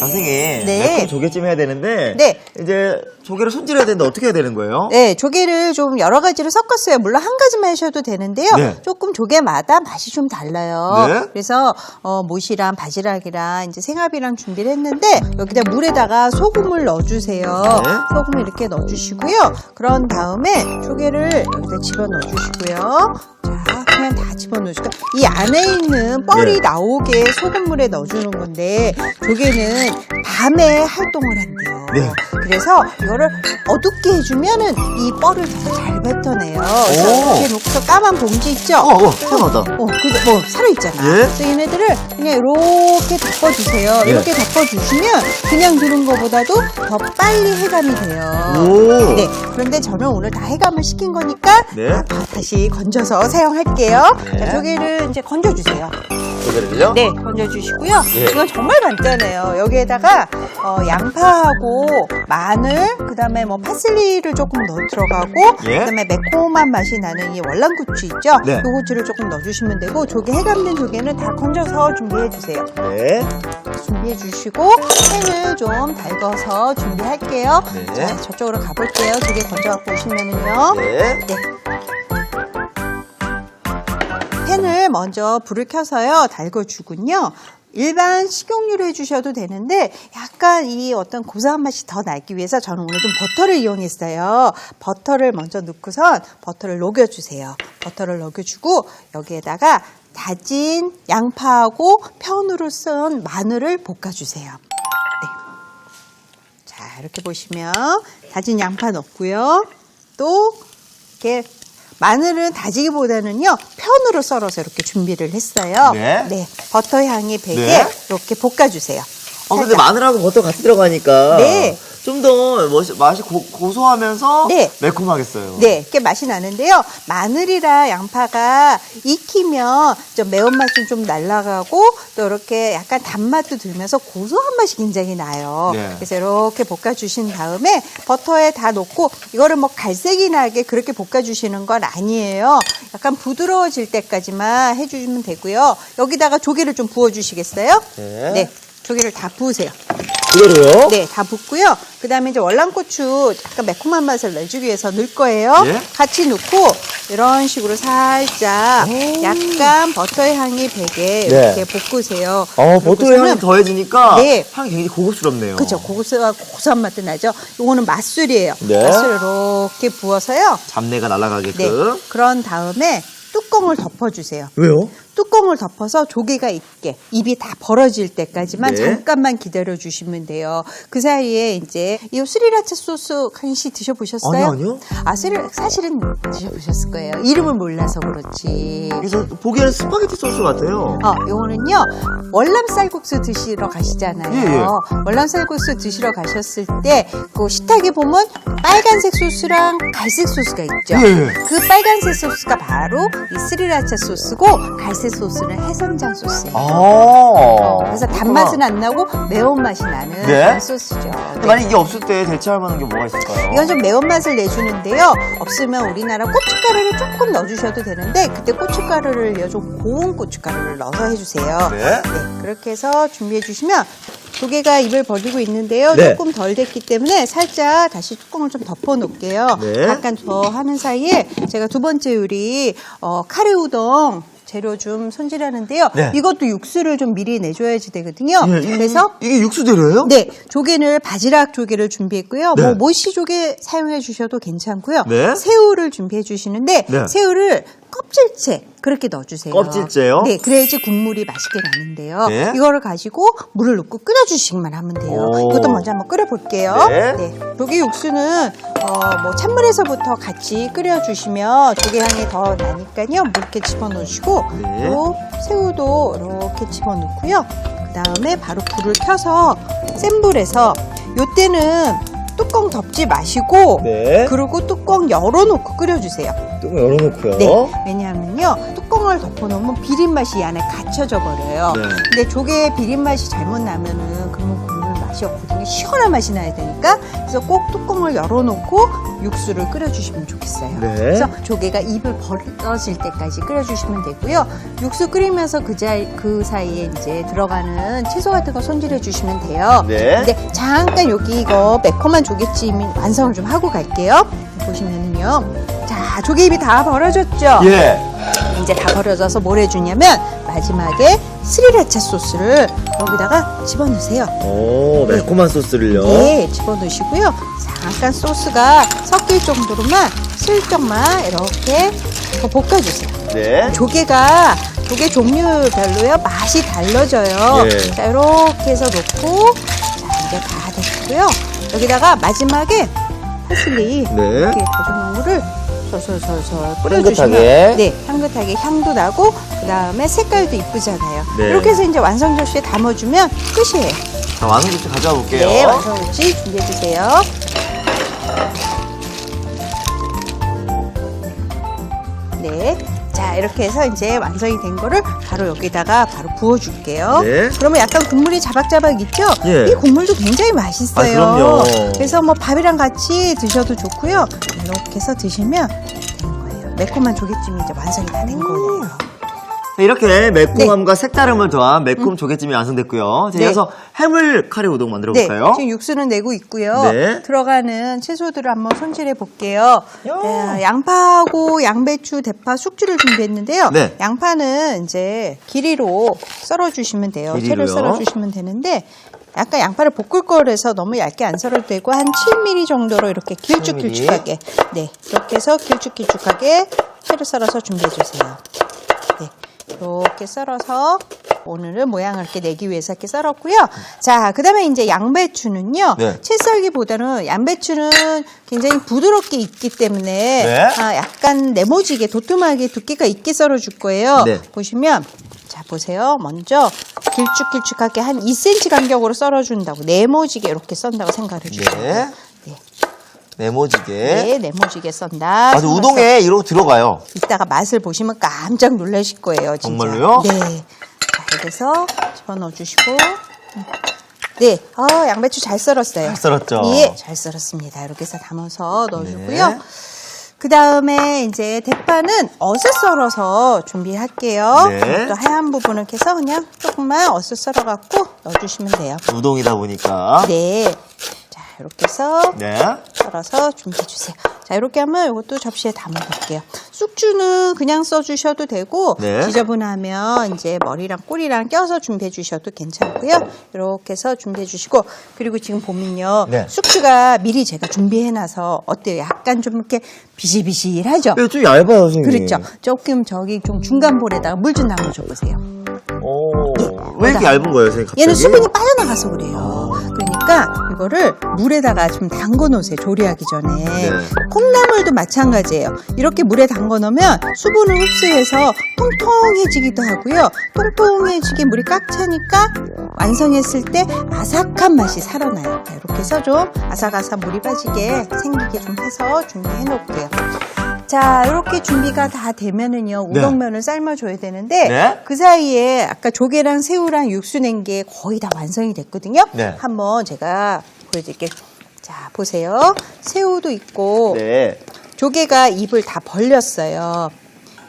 선생님, 네. 매콤 조개찜 해야 되는데 네. 이제 조개를 손질해야 되는데 어떻게 해야 되는 거예요? 네, 조개를 좀 여러 가지를 섞었어요. 물론 한 가지만 하셔도 되는데요. 네. 조금 조개마다 맛이 좀 달라요. 네. 그래서 못이랑 바지락이랑 이제 생합이랑 준비를 했는데 여기다 물에다가 소금을 넣어주세요. 네. 소금을 이렇게 넣어주시고요. 그런 다음에 조개를 여기다 집어넣어 주시고요. 자, 그냥 다 집어넣으시고 이 안에 있는 뻘이 네. 나오게 소금물에 넣어주는 건데 조개는 밤에 활동을 한대요. 네. 그래서 이거를 어둡게 해주면은 이 뻘을 더 잘 뱉어내요. 그래서 오. 이렇게 놓고서 까만 봉지 있죠? 시원하다. 근데 뭐 살아있잖아. 예? 그래서 얘네들을 그냥 이렇게 덮어주세요. 예. 이렇게 덮어주시면 그냥 두는 것보다도 더 빨리 해감이 돼요. 오. 네. 그런데 저는 오늘 다 해감을 시킨 거니까 네. 다시 건져서 사용할게요. 네. 자, 조개를 이제 건져주세요. 조개를요? 네, 건져주시고요. 예. 이건 정말 간단해요. 여기에다가 양파하고 마늘, 그 다음에 뭐 파슬리를 조금 넣어 들어가고, 예. 그 다음에 매콤한 맛이 나는 이 월남고추 있죠? 네. 요거를 조금 넣어주시면 되고, 조개 해감된 조개는 다 건져서 준비해주세요. 네. 준비해주시고, 팬을 좀 달궈서 준비할게요. 네. 자, 저쪽으로 가볼게요. 조개 건져갖고 오시면은요. 네. 네. 팬을 먼저 불을 켜서요 달궈주군요. 일반 식용유로 해주셔도 되는데 약간 이 어떤 고소한 맛이 더 나기 위해서 저는 오늘 좀 버터를 이용했어요. 버터를 먼저 넣고선 버터를 녹여주세요. 버터를 녹여주고 여기에다가 다진 양파하고 편으로 쓴 마늘을 볶아주세요. 네. 자, 이렇게 보시면 다진 양파 넣고요. 또 이렇게 마늘은 다지기보다는요 편으로 썰어서 이렇게 준비를 했어요. 네. 버터 향이 배게 네. 이렇게 볶아주세요. 근데 살짝. 마늘하고 버터 같이 들어가니까 네. 좀 더 맛이 고소하면서 네. 매콤하겠어요. 네, 이렇게 맛이 나는데요. 마늘이랑 양파가 익히면 좀 매운맛이 좀 날아가고 또 이렇게 약간 단맛도 들면서 고소한 맛이 굉장히 나요. 네. 그래서 이렇게 볶아주신 다음에 버터에 다 넣고 이거를 뭐 갈색이 나게 그렇게 볶아주시는 건 아니에요. 약간 부드러워질 때까지만 해주시면 되고요. 여기다가 조개를 좀 부어주시겠어요? 네. 조개를 다 부으세요. 그대로요? 네, 다 붓고요. 그 다음에 이제 월남고추 약간 매콤한 맛을 내주기 위해서 넣을 거예요. 예? 같이 넣고 이런 식으로 살짝 약간 버터의 향이 배게 네. 이렇게 볶으세요. 버터의 향이 더해지니까 네. 향이 굉장히 고급스럽네요. 그렇죠. 고소한 맛도 나죠. 이거는 맛술이에요. 네. 맛술 이렇게 부어서요. 잡내가 날아가게끔. 네. 그런 다음에 뚜껑을 덮어주세요. 왜요? 뚜껑을 덮어서 조개가 익게 입이 다 벌어질 때까지만 네. 잠깐만 기다려 주시면 돼요. 그 사이에 이제 이 스리라차 소스 혹시 드셔보셨어요? 아니요. 사실은 드셔보셨을 거예요. 이름을 몰라서 그렇지. 그래서 보기에는 스파게티 소스 같아요. 요거는요 월남 쌀국수 드시러 가시잖아요. 예. 월남 쌀국수 드시러 가셨을 때 그 식탁에 보면 빨간색 소스랑 갈색 소스가 있죠. 예. 그 빨간색 소스가 바로 이 스리라차 소스고 갈색 소스는 해선장 소스예요. 그래서 단맛은 안 나고 매운맛이 나는 네. 그런 소스죠. 네. 만약 이게 없을 때 대체할 만한 게 뭐가 있을까요? 이건 좀 매운맛을 내주는데요. 없으면 우리나라 고춧가루를 조금 넣어주셔도 되는데 그때 고춧가루를요 좀 고운 고춧가루를 넣어서 해주세요. 네. 그렇게 해서 준비해 주시면 조개가 입을 벌리고 있는데요. 네. 조금 덜 됐기 때문에 살짝 다시 뚜껑을 좀 덮어 놓을게요. 네. 약간 더 하는 사이에 제가 두 번째 요리 카레 우동 재료 좀 손질하는데요. 네. 이것도 육수를 좀 미리 내줘야지 되거든요. 예, 그래서 이게 육수 재료예요? 네, 조개를 바지락 조개를 준비했고요. 네. 뭐 모시 조개 사용해 주셔도 괜찮고요. 네. 새우를 준비해 주시는데 네. 새우를 껍질째 그렇게 넣어주세요. 껍질째요? 네, 그래야지 국물이 맛있게 나는데요. 네. 이거를 가지고 물을 넣고 끓여주시기만 하면 돼요. 오. 이것도 먼저 한번 끓여볼게요. 네. 조개 육수는 뭐 찬물에서부터 같이 끓여주시면 조개 향이 더 나니까요. 물 이렇게 집어넣으시고 네. 또 새우도 이렇게 집어넣고요. 그 다음에 바로 불을 켜서 센 불에서 요때는 뚜껑 덮지 마시고 네. 그리고 뚜껑 열어놓고 끓여주세요. 뚜껑 열어놓고요. 네. 왜냐하면요 뚜껑을 덮어놓으면 비린맛이 이 안에 갇혀져 버려요. 네. 근데 조개 비린맛이 잘못 나면은 그러면 국물 맛이 없거든요. 시원한 맛이 나야 되니까. 그래서 꼭 뚜껑을 열어놓고 육수를 끓여주시면 좋겠어요. 네. 그래서 조개가 입을 벌어질 때까지 끓여주시면 되고요. 육수 끓이면서 그 사이에 이제 들어가는 채소 같은 거 손질해 주시면 돼요. 네. 근데 잠깐 여기 이거 매콤한 조개찜 완성을 좀 하고 갈게요. 보시면은요. 자, 조개잎이 다 벌어졌죠? 예. 이제 다 벌어져서 뭘 해주냐면 마지막에 스리라차 소스를 여기다가 집어넣으세요. 오, 매콤한 소스를요? 네, 집어넣으시고요. 잠깐 소스가 섞일 정도로만 슬쩍만 이렇게 더 볶아주세요. 네. 조개 종류별로요 맛이 달라져요. 예. 자, 이렇게 해서 넣고 자, 이제 다 됐고요. 여기다가 마지막에 파슬리 네. 이렇게 다져놓은 거를 솔솔솔솔 뿌려주시면 향긋하게. 네, 향긋하게 향도 나고 그 다음에 색깔도 이쁘잖아요. 네. 이렇게 해서 이제 완성 접시에 담아주면 끝이에요. 자, 완성 접시 가져와 볼게요. 네, 완성 접시 준비해 주세요. 네. 자, 이렇게 해서 이제 완성이 된 거를 바로 여기다가 바로 부어줄게요. 네. 그러면 약간 국물이 자박자박 있죠? 예. 이 국물도 굉장히 맛있어요. 아, 그럼요. 그래서 뭐 밥이랑 같이 드셔도 좋고요. 이렇게 해서 드시면 되는 거예요. 매콤한 조개찜이 이제 완성이 다 된 거예요. 자, 이렇게 매콤함과 색다름을 더한 매콤 조개찜이 완성됐고요. 자, 네. 이어서 해물 카레 우동 만들어 네, 볼까요? 지금 육수는 내고 있고요. 네. 들어가는 채소들을 한번 손질해 볼게요. 야. 양파하고 양배추, 대파, 숙주를 준비했는데요. 네. 양파는 이제 길이로 썰어주시면 돼요. 길이로요? 채를 썰어주시면 되는데 약간 양파를 볶을 거라서 너무 얇게 안 썰어도 되고 한 7mm 정도로 이렇게 길쭉길쭉하게 네, 이렇게 해서 길쭉길쭉하게 채를 썰어서 준비해 주세요. 네. 이렇게 썰어서 오늘은 모양을 이렇게 내기 위해서 이렇게 썰었고요. 자, 그 다음에 이제 양배추는요. 네. 채 썰기보다는 양배추는 굉장히 부드럽게 익기 때문에 네. 약간 네모지게 도톰하게 두께가 있게 썰어줄 거예요. 네. 보시면 자, 보세요. 먼저 길쭉길쭉하게 한 2cm 간격으로 썰어준다고 네모지게 이렇게 썬다고 생각을 해주세요. 네. 네. 네모지게. 네, 네모지게 썬다. 맞아, 우동에 이러고 들어가요. 이따가 맛을 보시면 깜짝 놀라실 거예요. 진짜. 정말로요? 네. 자, 이래서 집어넣어 주시고. 네. 양배추 잘 썰었어요. 잘 썰었죠? 예, 잘 썰었습니다. 이렇게 해서 담아서 넣어주고요. 네. 그 다음에 이제 대파는 어슷 썰어서 준비할게요. 네. 또 하얀 부분을 이렇게 해서 그냥 조금만 어슷 썰어갖고 넣어주시면 돼요. 우동이다 보니까. 네. 자, 이렇게 해서 네. 썰어서 준비해 주세요. 자, 이렇게 하면 이것도 접시에 담아 볼게요. 숙주는 그냥 써주셔도 되고 네. 지저분하면 이제 머리랑 꼬리랑 껴서 준비해 주셔도 괜찮고요. 이렇게 해서 준비해 주시고 그리고 지금 보면요. 네. 숙주가 미리 제가 준비해 놔서 어때요? 약간 좀 이렇게 비실비실하죠? 이거 좀 얇아요, 선생님. 그렇죠. 조금 저기 좀 중간 볼에다가 물 좀 담아줘 보세요. 오, 왜 이렇게 얇은 거예요, 선생님? 갑자기? 얘는 수분이 빠져나가서 그래요. 그러니까 이거를 물에다가 좀 담궈 놓으세요. 조리하기 전에. 네. 콩나물도 마찬가지예요. 이렇게 물에 담궈 놓으면 수분을 흡수해서 통통해지기도 하고요. 통통해지게 물이 꽉 차니까 완성했을 때 아삭한 맛이 살아나요. 자, 이렇게 해서 좀 아삭아삭 물이 빠지게 생기게 좀 해서 준비해 놓을게요. 자, 이렇게 준비가 다 되면은요, 네. 우동면을 삶아줘야 되는데, 네. 그 사이에 아까 조개랑 새우랑 육수 낸 게 거의 다 완성이 됐거든요. 네. 한번 제가 보여드릴게요. 자, 보세요. 새우도 있고, 네. 조개가 입을 다 벌렸어요.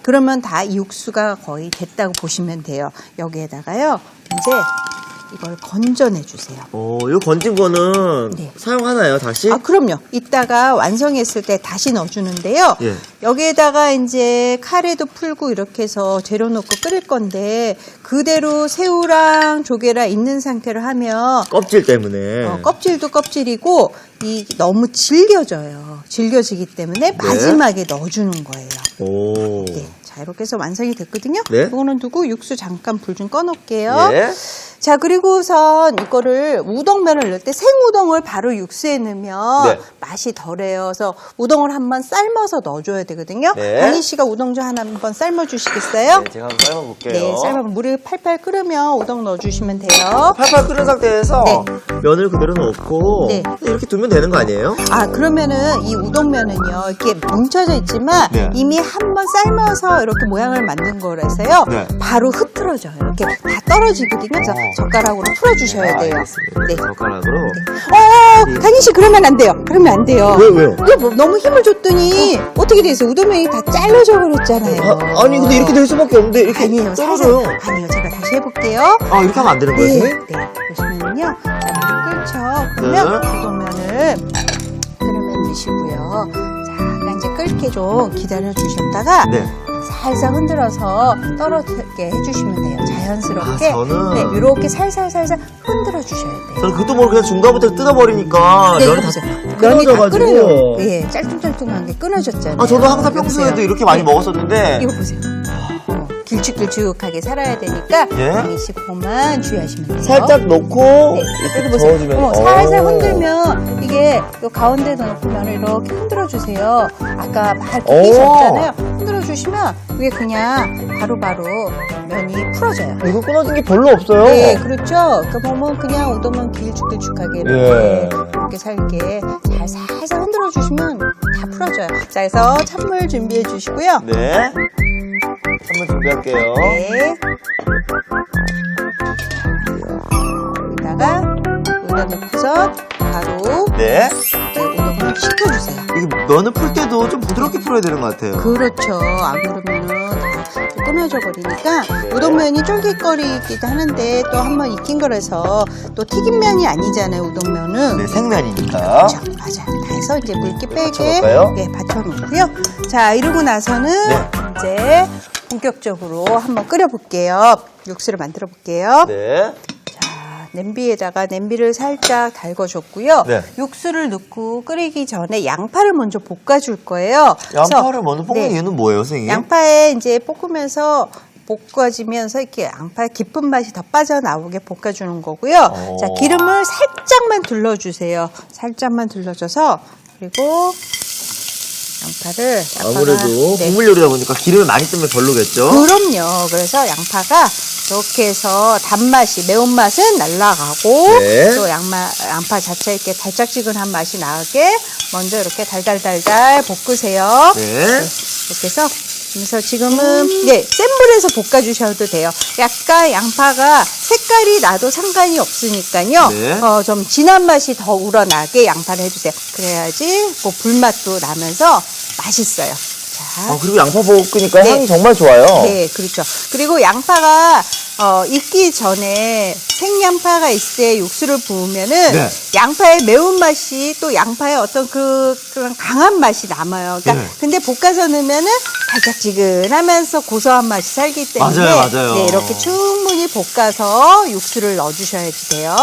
그러면 다 이 육수가 거의 됐다고 보시면 돼요. 여기에다가요, 이제 이걸 건져내 주세요. 이거 건진 거는 네. 사용하나요, 다시? 그럼요. 이따가 완성했을 때 다시 넣어주는데요. 예. 여기에다가 이제 카레도 풀고 이렇게 해서 재료 넣고 끓일 건데 그대로 새우랑 조개랑 있는 상태로 하면 껍질 때문에. 껍질도 껍질이고 너무 질겨지기 때문에 마지막에 넣어주는 거예요. 오. 네. 자, 이렇게 해서 완성이 됐거든요. 네. 이거는 두고 육수 잠깐 불 좀 꺼놓을게요. 예. 자, 그리고선 이거를 우동면을 넣을 때 생우동을 바로 육수에 넣으면 네. 맛이 덜해요. 그래서 우동을 한번 삶아서 넣어줘야 되거든요. 네. 강희 씨가 우동 좀 하나 한번 삶아주시겠어요? 네, 제가 한번 삶아볼게요. 네, 삶아면 물이 팔팔 끓으면 우동 넣어주시면 돼요. 팔팔 끓은 상태에서 네. 면을 그대로 넣고 네. 이렇게 두면 되는 거 아니에요? 아, 그러면은 이 우동면은요, 이렇게 뭉쳐져 있지만 네. 이미 한번 삶아서 이렇게 모양을 만든 거라서요, 네. 바로 흩어져요. 이렇게 다 떨어지거든요. 그래서 젓가락으로 풀어주셔야 돼요. 알겠습니다. 네. 젓가락으로. 강희 씨, 그러면 안 돼요. 그러면 안 돼요. 왜요? 이거 뭐 너무 힘을 줬더니 어떻게 돼서 우동면이 다 잘려져 버렸잖아요. 아니 근데 이렇게 될 수밖에 없는데 이렇게 아니에요. 떨어져요. 아니요. 제가 다시 해볼게요. 아 이렇게 하면 안 되는 거예요, 네. 선생님? 네. 보시면요. 자, 끓죠. 그러면 우동면을 끓으면 드시고요. 자, 이제 끓게 좀 기다려 주셨다가 네. 살살 흔들어서 떨어지게 해주시면 돼요. 자연스럽게. 저는- 네, 이렇게 살살살살 흔들어 주셔야 돼요. 저는 그것도 모르고 그냥 중간부터 뜯어버리니까 네, 면이 다 보세요. 면이 다 끊어져가지고. 끓어요. 예, 짤뚱짤뚱한 게 끊어졌잖아요. 아 저도 항상 이거 평소에도 보세요. 이렇게 많이 네. 먹었었는데 이거 보세요. 길쭉길쭉하게 살아야 되니까 예? 강희 씨 그만 주의하시면 돼요. 살짝 넣고 네, 이렇게 여기 보세요. 저어주면 살살 흔들면 이게 요 가운데다 놓고 면을 이렇게 흔들어 주세요. 아까 막 이렇게 끼셨잖아요. 흔들어 주시면 이게 그냥 바로바로 면이 풀어져요. 이거 끊어진 게 별로 없어요. 네, 그렇죠. 그 보면 그냥 우동면 길쭉길쭉하게 예. 이렇게 살게 살살 흔들어 주시면 다 풀어져요. 자, 그래서 찬물 준비해 주시고요. 네. 한번 준비할게요. 네. 여기다가 여기다 놓고서 바로 네. 이렇게 우동을 식혀주세요. 이게 면을 풀 때도 좀 부드럽게 풀어야 되는 것 같아요. 그렇죠. 안 그러면은 다 끊어져 버리니까 네. 우동면이 쫄깃거리기도 하는데 또 한번 익힌 거라서 또 튀김면이 아니잖아요. 우동면은. 네, 생면이니까. 그렇죠. 맞아. 다 해서 이제 물기 빼게 받쳐놓을까요? 네, 받쳐놓고요. 자, 이러고 나서는 네. 이제 본격적으로 한번 끓여볼게요. 육수를 만들어 볼게요. 네. 자, 냄비를 살짝 달궈줬고요. 네. 육수를 넣고 끓이기 전에 양파를 먼저 볶아줄 거예요. 양파를 먼저 볶는 네, 이유는 뭐예요, 선생님? 양파에 이제 볶으면서 볶아지면서 이렇게 양파의 깊은 맛이 더 빠져나오게 볶아주는 거고요. 오. 자, 기름을 살짝만 둘러주세요. 살짝만 둘러줘서 그리고 양파를 아무래도 네. 국물 요리다 보니까 기름을 많이 뜨면 별로겠죠? 그럼요. 그래서 양파가 이렇게 해서 단맛이, 매운맛은 날아가고 네. 또 양파 자체 이렇게 달짝지근한 맛이 나게 먼저 이렇게 달달달달 볶으세요. 네. 이렇게 해서 그래서 지금은 센 불에서 볶아주셔도 돼요. 약간 양파가 색깔이 나도 상관이 없으니까요. 네. 좀 진한 맛이 더 우러나게 양파를 해주세요. 그래야지 그 불맛도 나면서 맛있어요. 자. 그리고 양파 볶으니까 네. 향이 정말 좋아요. 네, 그렇죠. 그리고 양파가 익기 전에 생양파가 있을 때 육수를 부으면은 네. 양파의 매운맛이 또 양파의 어떤 그런 강한 맛이 남아요. 그러니까 네. 근데 볶아서 넣으면은 달짝지근하면서 고소한 맛이 살기 때문에 맞아요. 네, 이렇게 충분히 볶아서 육수를 넣어주셔야 돼요.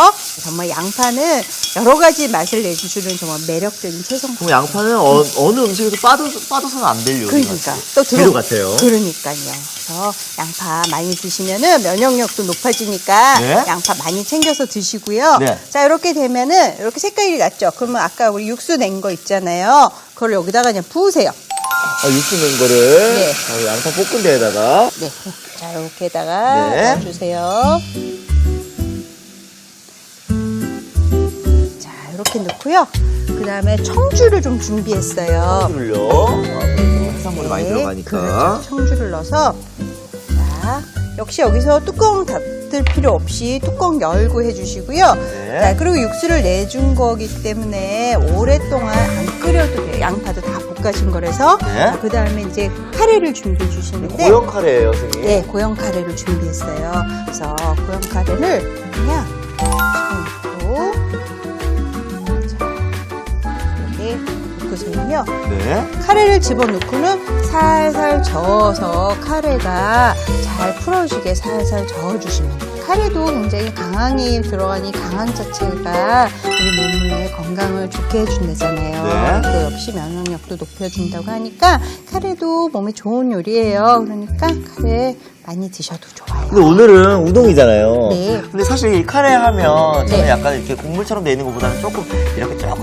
정말 양파는 여러 가지 맛을 내주는 정말 매력적인 채소입니다. 그럼 양파는 어느 음식에도 빠져서는 안 될 요리 그러니까 또 재료 같아요. 그러니까요. 그래서 양파 많이 드시면은 면역력도 높아지니까 네. 양파 많이 챙겨서 드시고요. 네. 자, 이렇게 되면은 이렇게 색깔이 났죠. 그러면 아까 우리 육수 낸 거 있잖아요. 그걸 여기다가 그냥 부으세요. 육수 낸 거를 네. 양파 볶은 데에다가 네. 자, 이렇게다가 네. 넣어주세요. 자, 이렇게 넣고요. 그 다음에 청주를 좀 준비했어요. 청주를요. 해산물이 많이 들어가니까. 그렇죠. 청주를 넣어서 자, 역시 여기서 뚜껑 닫을 필요 없이 뚜껑 열고 해주시고요. 네. 자, 그리고 육수를 내준 거기 때문에 오랫동안 안 끓여도 돼요. 양파도 다 볶아진 거라서. 네. 그 다음에 이제 카레를 준비해 주시는데 고형 카레예요, 선생님. 네, 고형 카레를 준비했어요. 그래서 고형 카레를 그냥 넣고 이렇게 넣고서는요. 네. 카레를 집어넣고는 살살 저어서 카레가 잘 풀어지게 살살 저어주시면 돼요. 카레도 굉장히 강황이 들어가니 강황 자체가 우리 몸의 건강을 좋게 해준다잖아요. 네. 또 역시 면역력도 높여준다고 하니까 카레도 몸에 좋은 요리예요. 그러니까 카레 많이 드셔도 좋아요. 근데 오늘은 우동이잖아요. 네. 근데 사실 이 카레 하면 저는 네. 약간 이렇게 국물처럼 돼 있는 것보다는 조금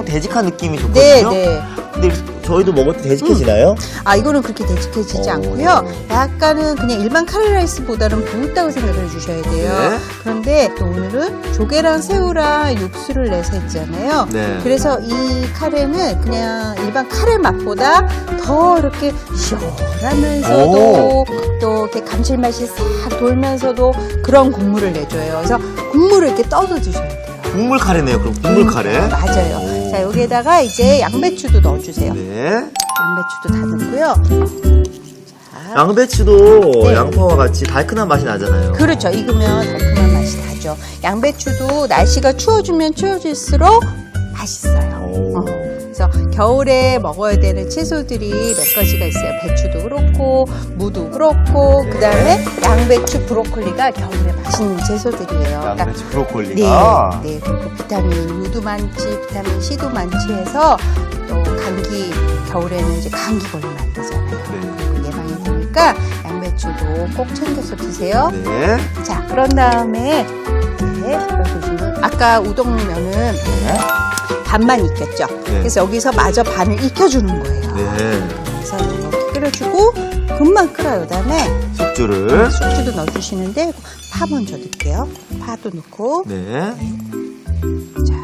되직한 느낌이 네, 좋거든요. 네. 근데 저희도 먹을 때 되직해지나요? 이거는 그렇게 되직해지지 오. 않고요. 약간은 그냥 일반 카레라이스보다는 부었다고 생각을 해주셔야 돼요. 네. 그런데 또 오늘은 조개랑 새우랑 육수를 내서 했잖아요. 네. 그래서 이 카레는 그냥 일반 카레 맛보다 더 이렇게 시원하면서도 또 이렇게 감칠맛이 싹 돌면서도 그런 국물을 내줘요. 그래서 국물을 이렇게 떠서 드셔야 돼요. 국물 카레네요. 그럼 국물 카레. 맞아요. 오. 자, 여기에다가 이제 양배추도 넣어주세요. 네. 양배추도 다 넣고요. 양배추도 네. 양파와 같이 달큰한 맛이 나잖아요. 그렇죠. 익으면 달콤한 맛이 나죠. 양배추도 날씨가 추워지면 추워질수록 맛있어요. 오. 그래서 겨울에 먹어야 되는 채소들이 몇 가지가 있어요. 배추도 그렇고 무도 그렇고 네. 그다음에 양배추, 브로콜리가 겨울에 맛있는 채소들이에요. 양배추 브로콜리가. 네, 그리고 비타민 U도 많지, 비타민 C도 많지 해서 또 감기, 겨울에는 이제 감기 걸리면 안 되잖아요. 네. 예방이 되니까 양배추도 꼭 챙겨서 드세요. 네. 자, 그런 다음에 이걸 보시면 아까 우동면은 네. 반만 익혔죠. 네. 그래서 여기서 마저 반을 익혀주는 거예요. 네. 그래서 이렇게 끓여주고 금방 끓어요. 그다음에 숙주를. 숙주도 넣어주시는데 파 먼저 넣을게요. 파도 넣고 네. 자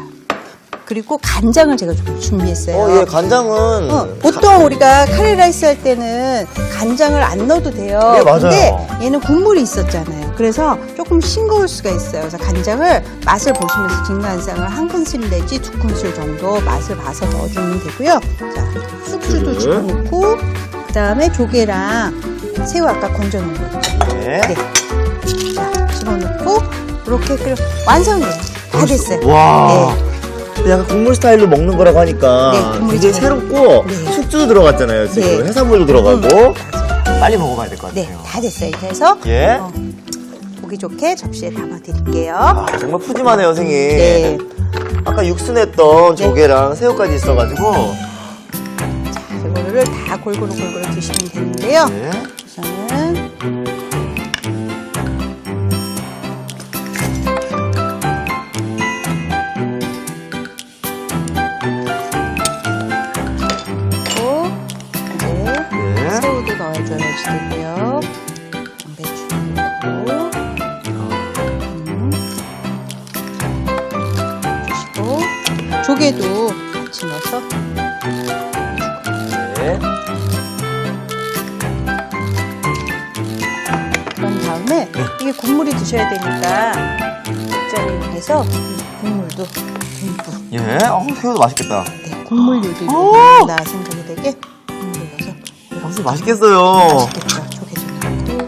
그리고 간장을 제가 좀 준비했어요. 예, 간장은. 보통 우리가 카레라이스 할 때는 간장을 안 넣어도 돼요. 네, 맞아요. 근데 얘는 국물이 있었잖아요. 그래서 조금 싱거울 수가 있어요. 그래서 간장을 맛을 보시면서 진간장을 한 큰술 내지 두 큰술 정도 맛을 봐서 넣어주면 되고요. 자, 숙주도 집어넣고 그 다음에 조개랑 새우 아까 건져놓은 거. 네. 네. 자, 집어넣고 이렇게 끓여 완성이에요. 다 됐어요. 와. 네. 약간 국물 스타일로 먹는 거라고 하니까 네, 국물이 굉장히 잘- 새롭고 네. 숙주도 들어갔잖아요. 지금 네. 해산물도 들어가고 맞아요. 빨리 먹어봐야 될 것 네, 같아요. 다 됐어요. 그래서 예. 보기 좋게 접시에 담아드릴게요. 아, 정말 푸짐하네요, 선생님. 네. 아까 육수 냈던 조개랑 새우까지 있어가지고. 자, 이거를 다 골고루 드시면 되는데요. 네. 우선은 그리고 이제 네. 새우도 넣어줘야지 되고요. 양배추도 넣고 주시고 조개도 같이 넣어서 네. 그런 다음에 이게 국물이 드셔야 되니까 국자를 이용해서 국물도 듬뿍 예. 새우도 맛있겠다. 네, 국물류도 넣는다 생각이 되게 국물을 넣어서 진짜 맛있겠어요. 맛있겠죠. 조개도 넣고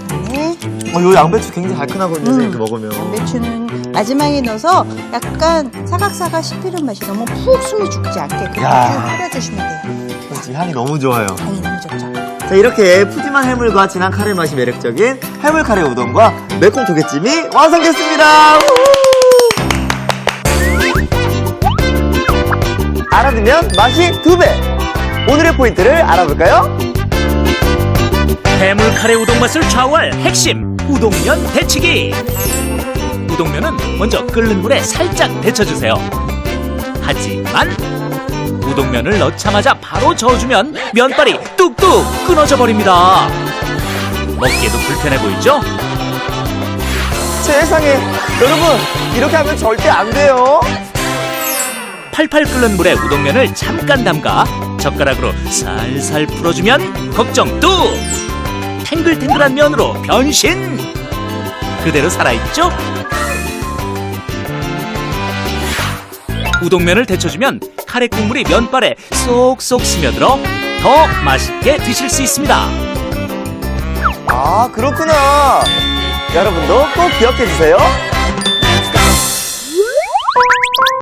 그다음에 요 양배추 굉장히 달큰하거든요, 이렇게 먹으면. 양배추는 마지막에 넣어서 약간 사각사각 씹히는 맛이 너무 푹 숨이 죽지 않게 그렇게 야. 쭉 끓여주시면 돼요. 지금 향이 너무 좋아요. 향이 너무 좋죠. 자, 이렇게 푸짐한 해물과 진한 카레 맛이 매력적인 해물 카레 우동과 매콤 조개찜이 완성됐습니다. 우! 알아두면 맛이 2배. 오늘의 포인트를 알아볼까요? 해물 카레 우동 맛을 좌우할 핵심 우동면 데치기. 우동면은 먼저 끓는 물에 살짝 데쳐주세요. 하지만 우동면을 넣자마자 바로 저어주면 면발이 뚝뚝 끊어져 버립니다. 먹기에도 불편해 보이죠? 세상에, 여러분, 이렇게 하면 절대 안 돼요. 팔팔 끓는 물에 우동면을 잠깐 담가 젓가락으로 살살 풀어주면 걱정 뚝! 탱글탱글한 면으로 변신! 그대로 살아있죠? 우동면을 데쳐주면 카레 국물이 면발에 쏙쏙 스며들어 더 맛있게 드실 수 있습니다. 아, 그렇구나. 여러분도 꼭 기억해주세요.